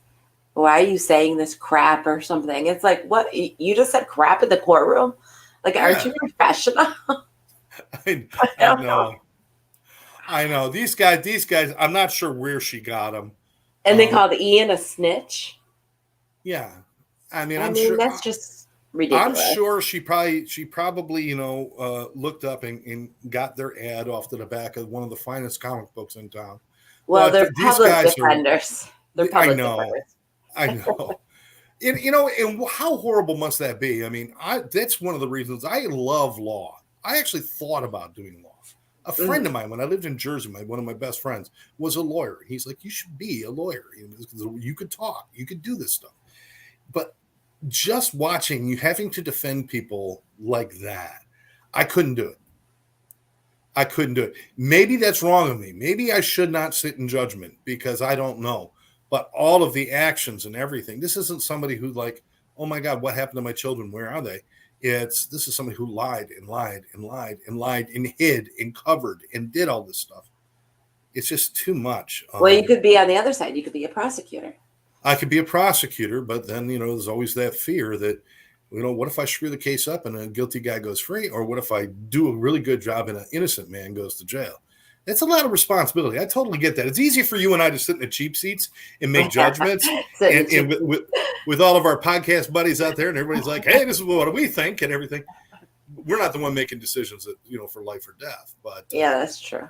Why are you saying this crap or something? It's like, what? You just said crap in the courtroom? Like, aren't you professional? I know. These guys, I'm not sure where she got them. And they called Ian a snitch. Yeah. I mean, sure that's just ridiculous. I'm sure she probably, looked up and got their ad off to the back of one of the finest comic books in town. Well, they're public defenders. They're public defenders. I know. And how horrible must that be? I mean, that's one of the reasons I love law. I actually thought about doing law. A friend of mine, when I lived in Jersey, one of my best friends was a lawyer. He's like, you should be a lawyer. You could talk. You could do this stuff. But just watching you having to defend people like that, I couldn't do it. Maybe that's wrong of me. Maybe I should not sit in judgment because I don't know. But all of the actions and everything, this isn't somebody who like, oh my God, what happened to my children? Where are they? This is somebody who lied and lied and lied and lied and hid and covered and did all this stuff. It's just too much. Well, you could be on the other side. You could be a prosecutor. I could be a prosecutor, but then, there's always that fear that what if I screw the case up and a guilty guy goes free? Or what if I do a really good job and an innocent man goes to jail? It's a lot of responsibility. I totally get that. It's easy for you and I to sit in the cheap seats and make judgments. and with all of our podcast buddies out there, and everybody's like, hey, this is what we think and everything. We're not the one making decisions that, for life or death. But yeah, that's true.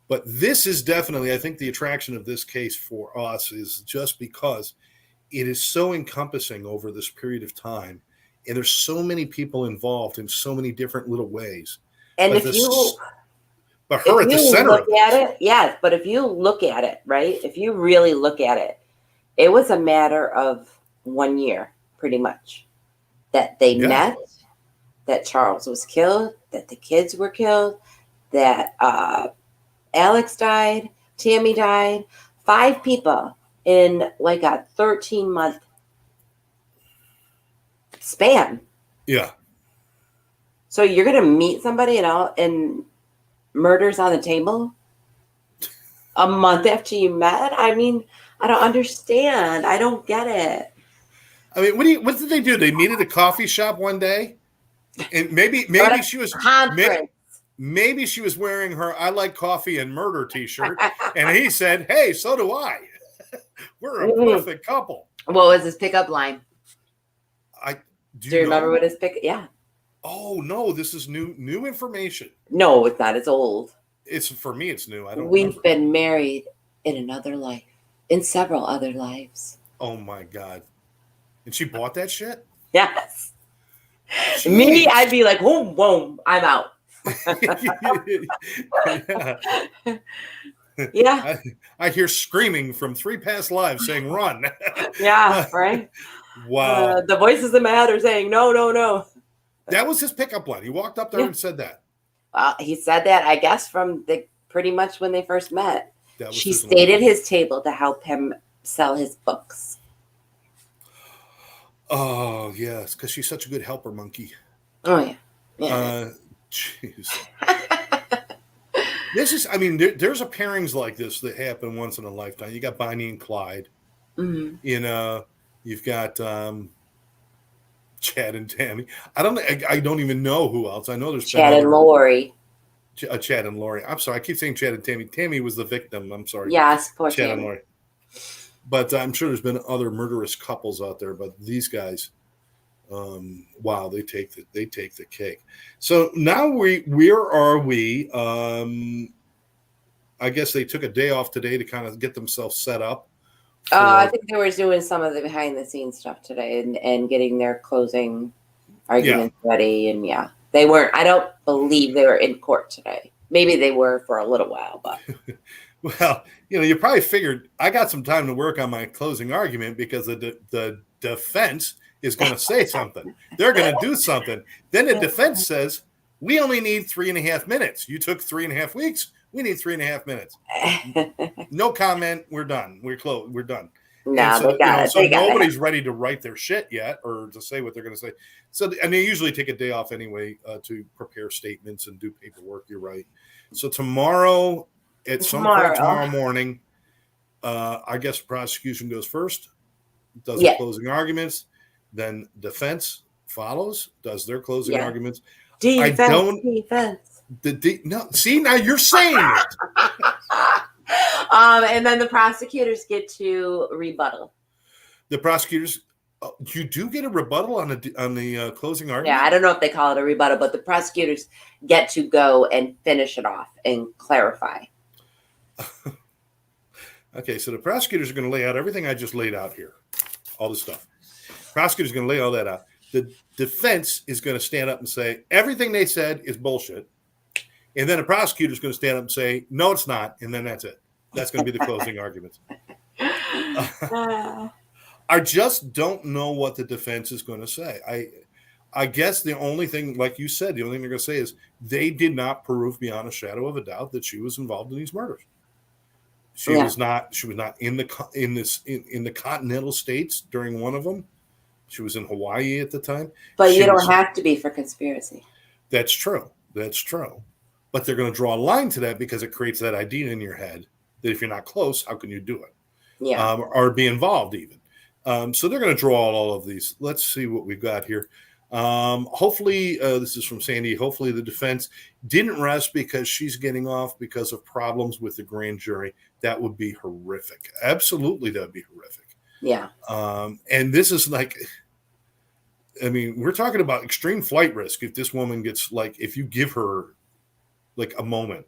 But this is definitely, I think the attraction of this case for us is just because it is so encompassing over this period of time. And there's so many people involved in so many different little ways. And but her at the center look at it, yes. But if you look at it, right? If you really look at it, it was a matter of 1 year, pretty much, that they met, that Charles was killed, that the kids were killed, that Alex died, Tammy died, 5 people in like a 13-month span. Yeah. So you're gonna meet somebody and murders on the table a month after you met? I mean, I don't understand. I don't get it. I mean, what did they do? They meet at a coffee shop one day, and maybe she was maybe she was wearing her "I like coffee and murder" T-shirt, and he said, "Hey, so do I. We're a perfect couple." What was his pickup line? Do you remember what his pick? Yeah. Oh no, this is new information. No, it's not. It's old. It's for me. It's new. We've been married in another life, in several other lives. Oh my God! And she bought that shit? Yes. Jeez. Me, I'd be like, boom, boom, I'm out. Yeah. I hear screaming from 3 past lives saying, "Run!" Yeah, right. Wow. The voices in my head are saying, "No, no, no." That was his pickup line. He walked up there and said that. He said that, I guess, from pretty much when they first met. She stayed line. at his table to help him sell his books. Oh, yes, because she's such a good helper monkey. Oh, yeah. Jeez. There's a pairings like this that happen once in a lifetime. You got Bonnie and Clyde. Mm-hmm. You've got Chad and Tammy. I don't even know who else. I know there's Chad and Lori. Chad and Lori. I'm sorry. I keep saying Chad and Tammy. Tammy was the victim. I'm sorry. Yes, poor Chad Tammy. And Lori. But I'm sure there's been other murderous couples out there. But these guys, wow, they take the cake. So now where are we? I guess they took a day off today to kind of get themselves set up. I think they were doing some of the behind the scenes stuff today and getting their closing arguments ready. And they weren't. I don't believe they were in court today. Maybe they were for a little while, but. Well, you probably figured I got some time to work on my closing argument because the defense is going to say something. They're going to do something. Then the defense says, we only need 3.5 minutes. You took 3.5 weeks. We need 3.5 minutes. No comment. We're done. We're closed. We're done. No, so, they got it. So nobody's ready to write their shit yet or to say what they're going to say. So, and they usually take a day off anyway to prepare statements and do paperwork. You're right. So tomorrow, at some point tomorrow morning, I guess prosecution goes first, does the closing arguments, then defense follows, does their closing arguments. Defense. No, see, now you're saying it. And then the prosecutors get to rebuttal. The prosecutors, you do get a rebuttal on the closing argument? Yeah, I don't know if they call it a rebuttal, but the prosecutors get to go and finish it off and clarify. Okay, so the prosecutors are going to lay out everything I just laid out here, all this stuff. Prosecutors are going to lay all that out. The defense is going to stand up and say everything they said is bullshit. And then the prosecutor is going to stand up and say, no, it's not. And then that's it. That's going to be the closing arguments. I just don't know what the defense is going to say. I guess the only thing, like you said, the only thing they're going to say is they did not prove beyond a shadow of a doubt that she was involved in these murders. She was not in the continental states during one of them. She was in Hawaii at the time. But you don't have to be for conspiracy. That's true. But they're going to draw a line to that because it creates that idea in your head that if you're not close, how can you do it? Yeah. Or be involved even. So they're going to draw all of these. Let's see what we've got here. Hopefully, this is from Sandy. Hopefully, the defense didn't rest because she's getting off because of problems with the grand jury. That would be horrific. Absolutely, that would be horrific. Yeah. And this is like, I mean, we're talking about extreme flight risk. If this woman gets, like, if you give her like a moment,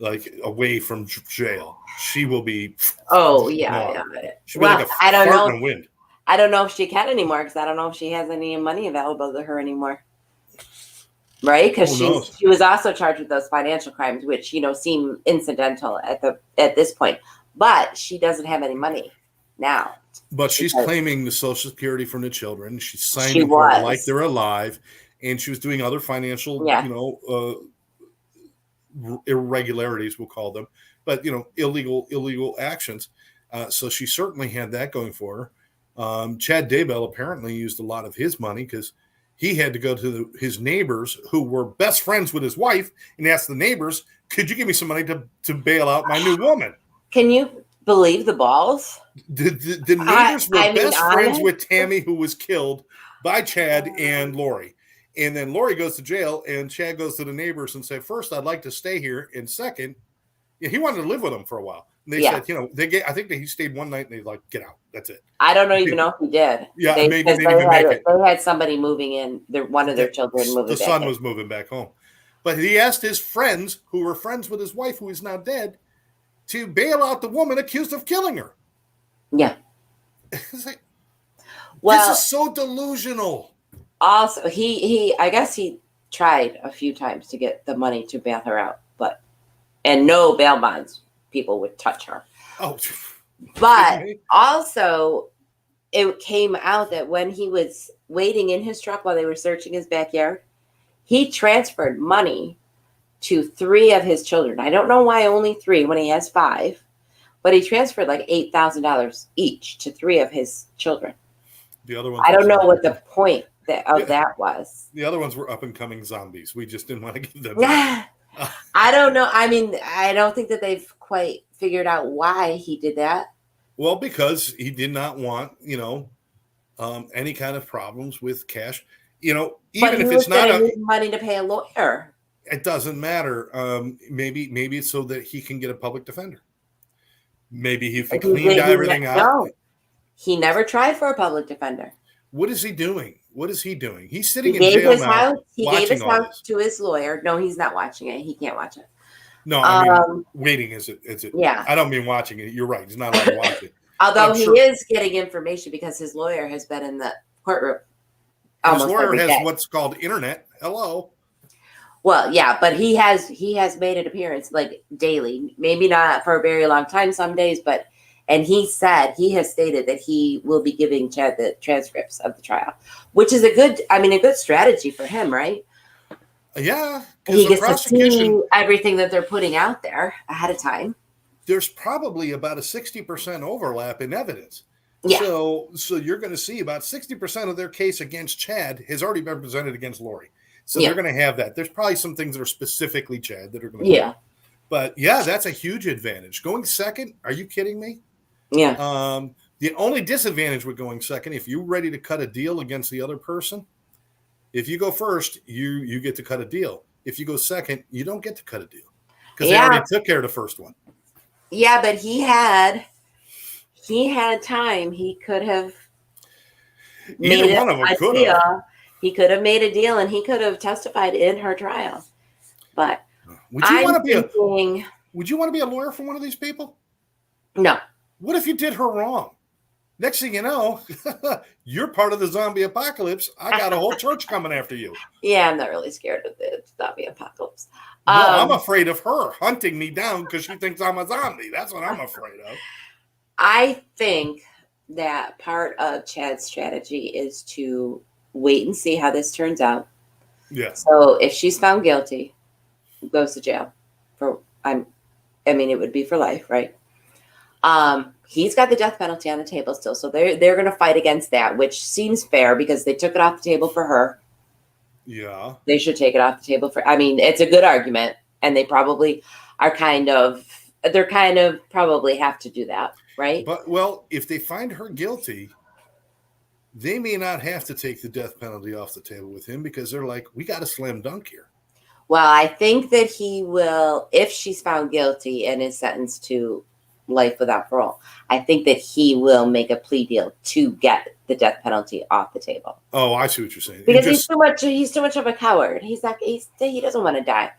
like away from jail, she will be. Oh yeah. She'll be like a I don't fart know. in the wind. I don't know if she can anymore because I don't know if she has any money available to her anymore. Right? Because she was also charged with those financial crimes, which seem incidental at this point. But she doesn't have any money now. But she's claiming the Social Security from the children. She's signing for it like they're alive, and she was doing other financial, irregularities, we'll call them, but illegal actions. So she certainly had that going for her. Chad Daybell apparently used a lot of his money because he had to go to his neighbors who were best friends with his wife and ask the neighbors, could you give me some money to bail out my new woman? Can you believe the balls? The neighbors were best friends with Tammy, who was killed by Chad and Lori. And then Lori goes to jail and Chad goes to the neighbors and said, first, I'd like to stay here. And second, he wanted to live with them for a while. And they said, I think that he stayed one night and they like, get out. That's it. I don't even know if he did. Yeah, maybe they didn't even make it. They had somebody moving in. One of their children moving back. The son was moving back home. But he asked his friends, who were friends with his wife, who is now dead, to bail out the woman accused of killing her. Yeah. It's like, this is so delusional. Also, I guess he tried a few times to get the money to bail her out, and no bail bonds people would touch her. Oh, but also it came out that when he was waiting in his truck while they were searching his backyard, he transferred money to 3 of his children. I don't know why only 3 when he has 5, but he transferred like $8,000 each to 3 of his children. The other ones, I don't know what the point of that was. The other ones were up and coming zombies. We just didn't want to give them. I don't know. I mean, I don't think that they've quite figured out why he did that. Well, because he did not want, any kind of problems with cash. Even if it's not money to pay a lawyer. It doesn't matter. Maybe it's so that he can get a public defender. Maybe he cleaned everything out. No, he never tried for a public defender. What is he doing? He's sitting in jail now. He gave his house to his lawyer. No, he's not watching it. He can't watch it. No, I mean, waiting is it? Yeah. I don't mean watching it. You're right. He's not allowed to watch it. Although he is getting information because his lawyer has been in the courtroom. His lawyer has what's called internet. Hello. Well, yeah, but he has made an appearance like daily, maybe not for a very long time some days, and he has stated that he will be giving Chad the transcripts of the trial, which is a good strategy for him, right? Yeah. He gets to see everything that they're putting out there ahead of time. There's probably about a 60% overlap in evidence. Yeah. So you're going to see about 60% of their case against Chad has already been presented against Lori. So they're going to have that. There's probably some things that are specifically Chad that are going to. Yeah. But yeah, that's a huge advantage. Going second, are you kidding me? Yeah. The only disadvantage with going second, if you're ready to cut a deal against the other person, if you go first, you get to cut a deal. If you go second, you don't get to cut a deal because they already took care of the first one. Yeah, but he had time. He could have either one of them could have. He could have made a deal and he could have testified in her trial. But would you want to be a lawyer for one of these people? No. What if you did her wrong? Next thing you know, you're part of the zombie apocalypse. I got a whole church coming after you. Yeah, I'm not really scared of the zombie apocalypse. No, I'm afraid of her hunting me down because she thinks I'm a zombie. That's what I'm afraid of. I think that part of Chad's strategy is to wait and see how this turns out. Yeah. So if she's found guilty, goes to jail it would be for life, right? He's got the death penalty on the table still, so they're going to fight against that, which seems fair because they took it off the table for her. Yeah, they should take it off the table for. It's a good argument, and they probably are probably have to do that, right? But if they find her guilty, they may not have to take the death penalty off the table with him because they're like, we got a slam dunk here. Well, I think that he will, if she's found guilty and is sentenced to life without parole, I think that he will make a plea deal to get the death penalty off the table. Oh, I see what you're saying. Because he's too much of a coward. He doesn't want to die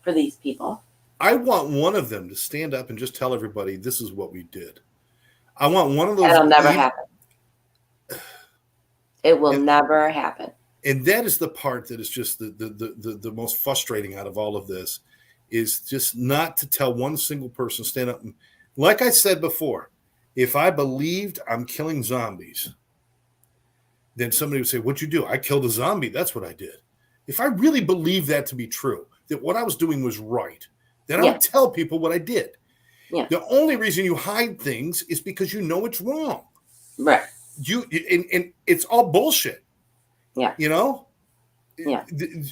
for these people. I want one of them to stand up and just tell everybody this is what we did. I want one of those. That'll never happen. It will never happen. And that is the part that is just the most frustrating out of all of this, is just not to tell one single person, stand up. And, like I said before, if I believed I'm killing zombies, then somebody would say, what'd you do? I killed a zombie. That's what I did. If I really believed that to be true, that what I was doing was right, then I would tell people what I did. Yeah. The only reason you hide things is because you know it's wrong. Right. And it's all bullshit. Yeah. You know? Yeah.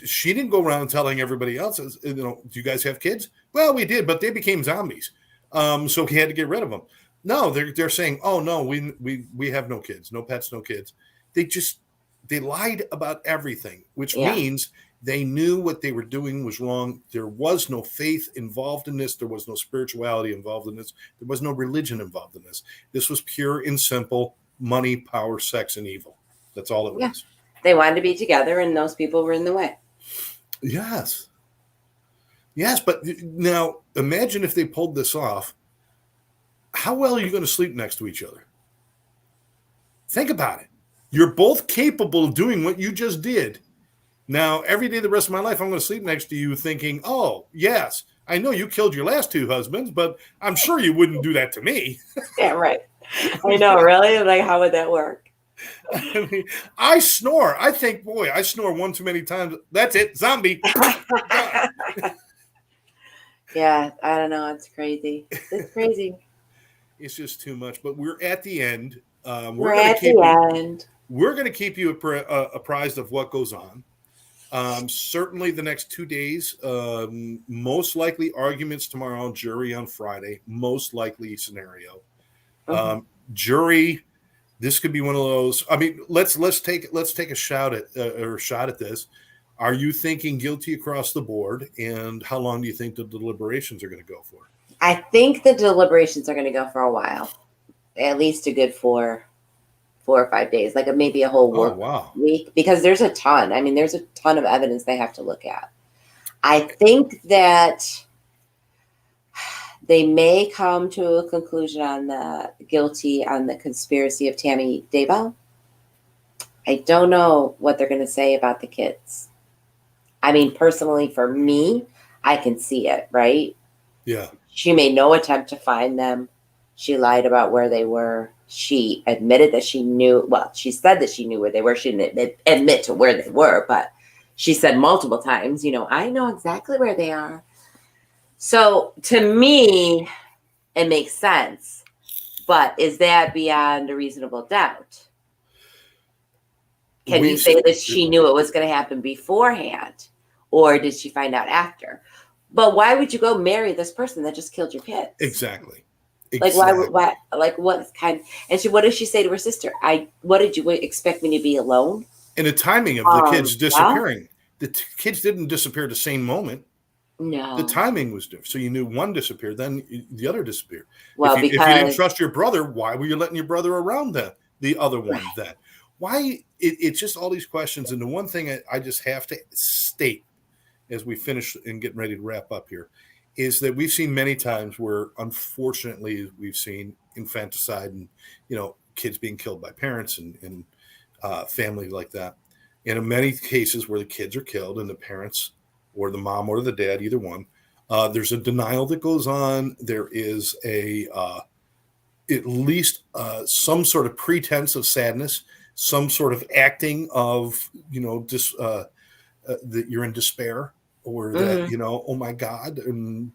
She didn't go around telling everybody else, you know, do you guys have kids? Well, we did, but they became zombies. So he had to get rid of them. No, they're saying, oh no, we have no kids, no pets, no kids. They lied about everything, which means they knew what they were doing was wrong. There was no faith involved in this. There was no spirituality involved in this. There was no religion involved in this. This was pure and simple money, power, sex, and evil. That's all it was. They wanted to be together, and those people were in the way. Yes. Yes, but now imagine if they pulled this off. How well are you going to sleep next to each other? Think about it. You're both capable of doing what you just did. Now, every day the rest of my life, I'm going to sleep next to you thinking, oh, yes, I know you killed your last two husbands, but I'm sure you wouldn't do that to me. Yeah, right. I know, really? Like, how would that work? I mean, I snore. I think, boy, I snore one too many times. That's it. Zombie. Yeah, I don't know. It's crazy. It's crazy. It's just too much. But we're at the end. We're at the end. We're going to keep you apprised of what goes on. Certainly the next 2 days, most likely arguments tomorrow, jury on Friday, most likely scenario. Jury, this could be one of those. I mean, let's take a shot at this. Are you thinking guilty across the board? And how long do you think the deliberations are going to go for? I think the deliberations are going to go for a while, at least a good 4 or 5 days, like maybe a whole week, because there's a ton. I mean, there's a ton of evidence they have to look at. I think that they may come to a conclusion on the guilty on the conspiracy of Tammy Daybell. I don't know what they're going to say about the kids. I mean, personally, for me, I can see it, right? Yeah. She made no attempt to find them. She lied about where they were. She admitted that she knew. Well, she said that she knew where they were. She didn't admit to where they were, but she said multiple times, I know exactly where they are. So to me, it makes sense. But is that beyond a reasonable doubt? Can you say that she knew it was going to happen beforehand? Or did she find out after? But why would you go marry this person that just killed your kids? Exactly. Like why? Like what kind? And what does she say to her sister? What did you expect me to be alone? And the timing of the kids disappearing. Yeah. The kids didn't disappear the same moment. No. The timing was different. So you knew one disappeared, then the other disappeared. Well, if you didn't trust your brother, why were you letting your brother around the other one then? Why? It's just all these questions. And the one thing I just have to state as we finish and get ready to wrap up here is that we've seen many times where, unfortunately, we've seen infanticide and, kids being killed by parents and family like that. And in many cases where the kids are killed and the parents or the mom or the dad, either one, there's a denial that goes on. There is at least some sort of pretense of sadness, some sort of acting of, that you're in despair or that, oh my God, and,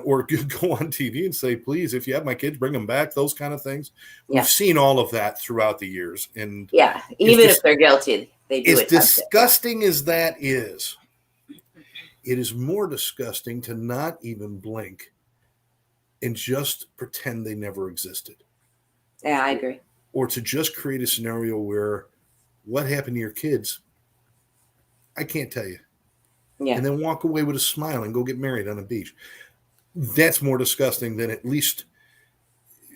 or go on TV and say, please, if you have my kids, bring them back, those kind of things. Yeah. We've seen all of that throughout the years. And yeah, even if they're guilty, they do it. As disgusting as that is, it is more disgusting to not even blink and just pretend they never existed. Yeah, I agree. Or to just create a scenario where what happened to your kids? I can't tell you. Yeah. And then walk away with a smile and go get married on a beach. That's more disgusting than at least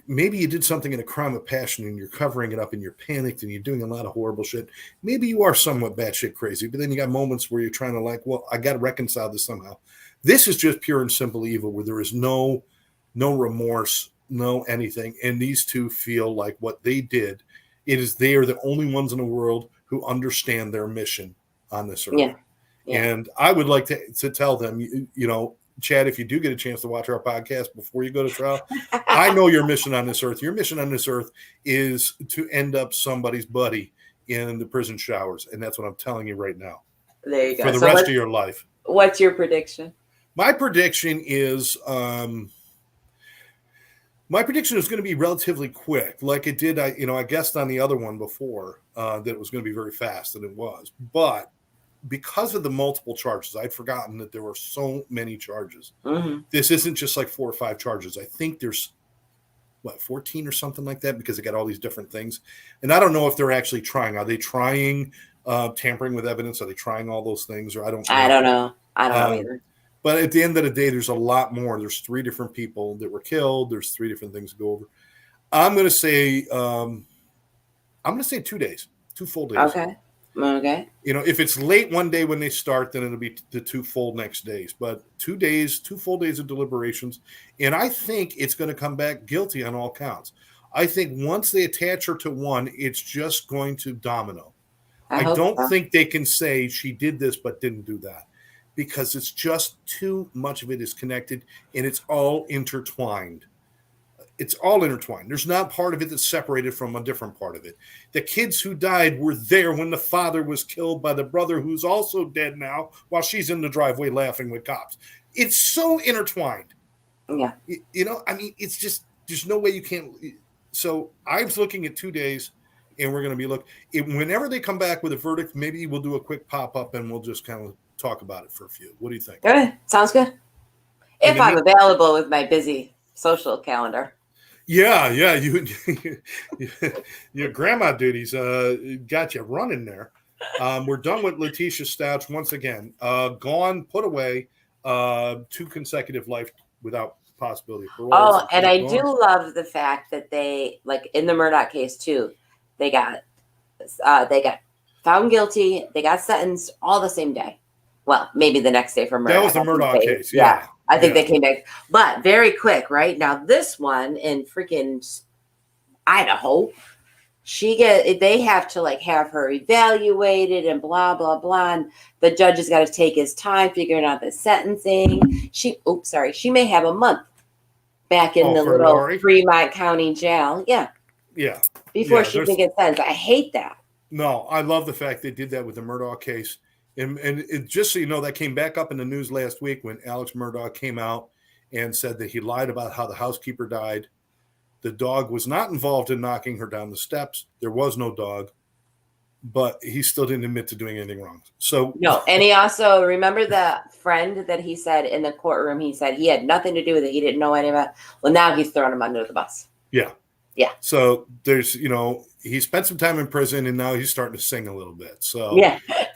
maybe you did something in a crime of passion and you're covering it up and you're panicked and you're doing a lot of horrible shit. Maybe you are somewhat batshit crazy, but then you got moments where you're trying to like, well, I got to reconcile this somehow. This is just pure and simple evil where there is no remorse, no anything. And these two feel like what they did, they are the only ones in the world who understand their mission on this earth. Yeah. Yeah. And I would like to tell them, you know, Chad, if you do get a chance to watch our podcast before you go to trial, I know your mission on this earth. Your mission on this earth is to end up somebody's buddy in the prison showers. And that's what I'm telling you right now. There you go. For the rest of your life. What's your prediction? My prediction is going to be relatively quick. Like it did, I guessed on the other one before that it was going to be very fast, and it was. But because of the multiple charges, I'd forgotten that there were so many charges. Mm-hmm. This isn't just like 4 or 5 charges. I think there's 14 or something like that, because they got all these different things. And I don't know if they're actually trying. Are they trying tampering with evidence? Are they trying all those things? Or I don't know. I don't know either. But at the end of the day, there's a lot more. There's 3 different people that were killed. There's 3 different things to go over. I'm going to say 2 days, 2 full days. Okay. You know, if it's late one day when they start, then it'll be the 2 full next days. But 2 days, 2 full days of deliberations. And I think it's going to come back guilty on all counts. I think once they attach her to one, it's just going to domino. I don't think they can say she did this but didn't do that, because it's just too much of it is connected and it's all intertwined. It's all intertwined. There's not part of it that's separated from a different part of it. The kids who died were there when the father was killed by the brother, who's also dead now, while she's in the driveway laughing with cops. It's so intertwined. Yeah. You know, I mean, it's just, there's no way you can't. So I was looking at 2 days, and we're going to be whenever they come back with a verdict, maybe we'll do a quick pop-up and we'll just kind of talk about it for a few. What do you think? Good. Sounds good. If I'm available with my busy social calendar. Yeah. Your grandma duties got you running there. We're done with Letecia Stauch once again. Gone, put away, 2 consecutive life without possibility of parole. Oh, and I do love the fact that they, like in the Murdaugh case too, they got found guilty. They got sentenced all the same day. Well, maybe the next day for Murdaugh. That was the Murdaugh case. Yeah. I think they came back, but very quick, right? Now this one in freaking Idaho, they have to like have her evaluated and blah, blah, blah. And the judge has got to take his time figuring out the sentencing. She may have a month back in the little Lori? Fremont County jail. Yeah. Yeah. Before she can get sentenced. I hate that. No, I love the fact they did that with the Murdaugh case. And it, just so you know, that came back up in the news last week when Alex Murdaugh came out and said that he lied about how the housekeeper died. The dog was not involved in knocking her down the steps. There was no dog, but he still didn't admit to doing anything wrong. So no, and he also, remember the friend that he said in the courtroom, he said he had nothing to do with it. He didn't know any about it. Well, now he's throwing him under the bus. Yeah. Yeah. So there's, he spent some time in prison and now he's starting to sing a little bit. So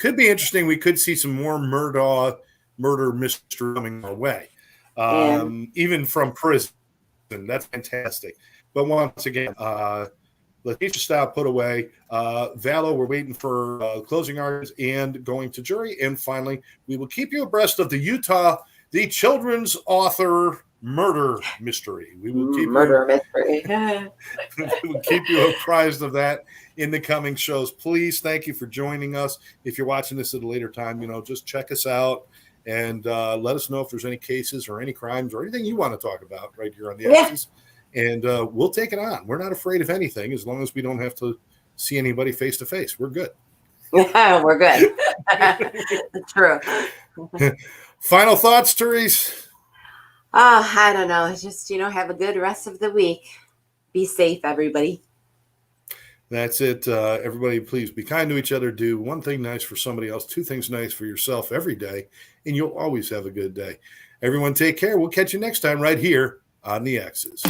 could be interesting. We could see some more murder mystery coming our way, even from prison. That's fantastic. But once again, Letecia Stauch put away. Vallow, we're waiting for closing arguments and going to jury. And finally, we will keep you abreast of the children's author murder mystery. We will keep mystery. We will keep you apprised of that in the coming shows. Please, thank you for joining us. If you're watching this at a later time, just check us out and let us know if there's any cases or any crimes or anything you want to talk about right here on the Exes. And we'll take it on. We're not afraid of anything as long as we don't have to see anybody face to face. We're good. We're good. True. Final thoughts, Therese? Oh, I don't know. Just, have a good rest of the week. Be safe, everybody. That's it. Everybody, please be kind to each other. Do one thing nice for somebody else, 2 things nice for yourself every day, and you'll always have a good day. Everyone take care. We'll catch you next time right here on the Exes.